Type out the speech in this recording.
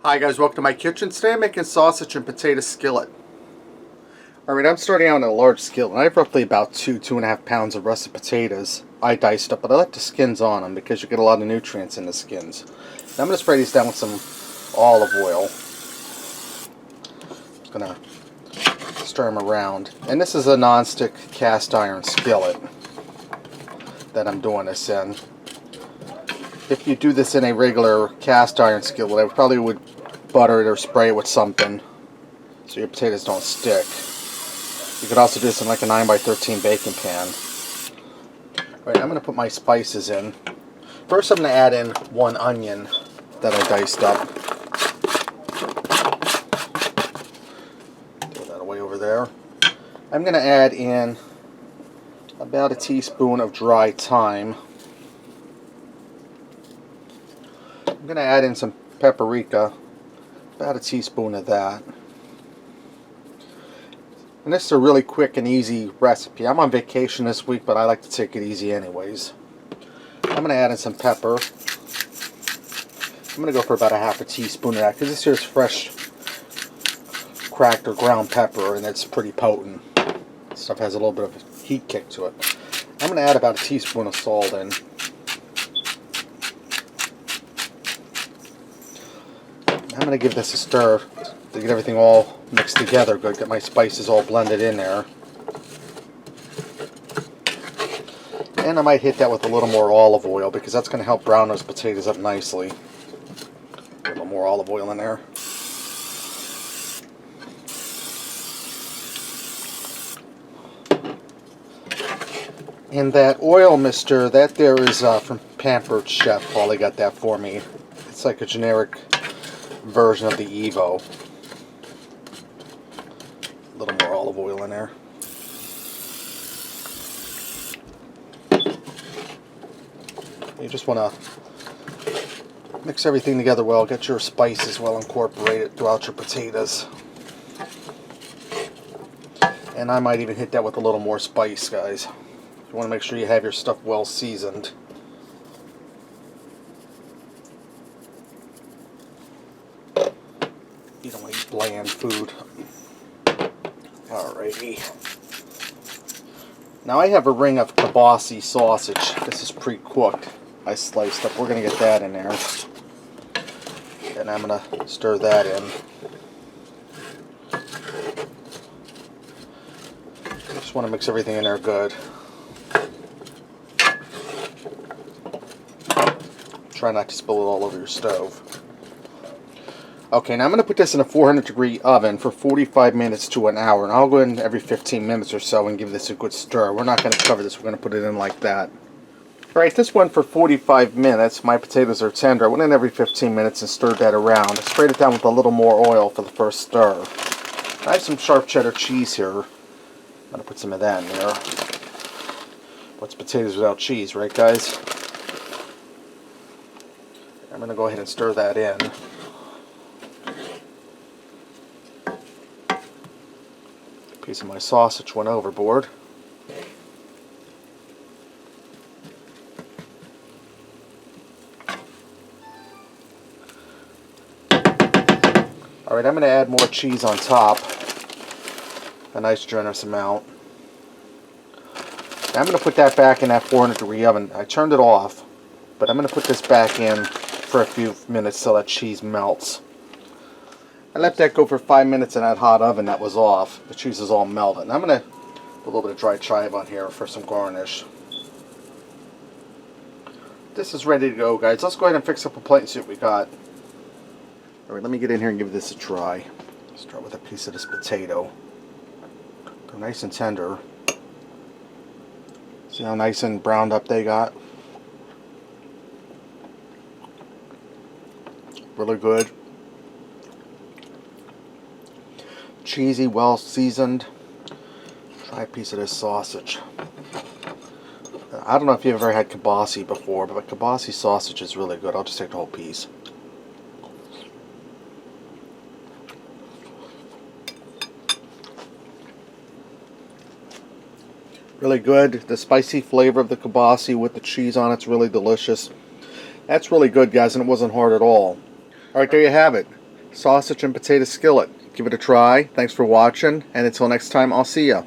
Hi guys, welcome to my kitchen. Today I'm making sausage and potato skillet. Alright, I'm starting out in a large skillet, and I have roughly about 2.5 pounds of russet potatoes. I diced up, but I left the skins on them because you get a lot of nutrients in the skins. Now I'm going to spray these down with some olive oil. Just going to stir them around. And this is a non-stick cast iron skillet that I'm doing this in. If you do this in a regular cast iron skillet, I probably would butter it or spray it with something so your potatoes don't stick. You could also do this in like a 9x13 baking pan. Alright, I'm going to put my spices in. First I'm going to add in 1 onion that I diced up. Throw that away over there. I'm going to add in about a teaspoon of dry thyme. I'm going to add in some paprika, about a teaspoon of that. And this is a really quick and easy recipe. I'm on vacation this week, but I like to take it easy anyways. I'm going to add in some pepper. I'm going to go for about a half a teaspoon of that, because this here is fresh cracked or ground pepper, and it's pretty potent. This stuff has a little bit of a heat kick to it. I'm going to add about a teaspoon of salt in. I'm going to give this a stir to get everything all mixed together good, get my spices all blended in there. And I might hit that with a little more olive oil because that's going to help brown those potatoes up nicely. A little more olive oil in there. And that oil mister, that there is from Pampered Chef. Paulie got that for me. It's like a generic version of the Evo. A little more olive oil in there. You just want to mix everything together well, get your spices well incorporated throughout your potatoes. And I might even hit that with a little more spice, guys. You want to make sure you have your stuff well seasoned. You don't want to eat bland food. Alrighty. Now I have a ring of kielbasa sausage. This is pre-cooked. I sliced up. We're going to get that in there. And I'm going to stir that in. Just want to mix everything in there good. Try not to spill it all over your stove. Okay, now I'm going to put this in a 400-degree oven for 45 minutes to an hour. And I'll go in every 15 minutes or so and give this a good stir. We're not going to cover this. We're going to put it in like that. Alright, this went for 45 minutes. My potatoes are tender. I went in every 15 minutes and stirred that around. I sprayed it down with a little more oil for the first stir. I have some sharp cheddar cheese here. I'm going to put some of that in there. What's potatoes without cheese, right guys? I'm going to go ahead and stir that in. Piece of my sausage went overboard. Alright, I'm going to add more cheese on top. A nice generous amount. Now I'm going to put that back in that 400-degree oven. I turned it off, but I'm going to put this back in for a few minutes so that cheese melts. I let that go for 5 minutes in that hot oven that was off. The cheese is all melted. And I'm going to put a little bit of dry chive on here for some garnish. This is ready to go, guys. Let's go ahead and fix up a plate and see what we got. Alright, let me get in here and give this a try. Start with a piece of this potato. They're nice and tender. See how nice and browned up they got? Really good. Cheesy, well seasoned. Try a piece of this sausage. I don't know if you've ever had kielbasa before, but kielbasa sausage is really good. I'll just take the whole piece. Really good. The spicy flavor of the kielbasa with the cheese on it's really delicious. That's really good, guys, and it wasn't hard at all. Alright, there you have it. sausage and potato skillet. Give it a try. Thanks for watching, and until next time, I'll see ya.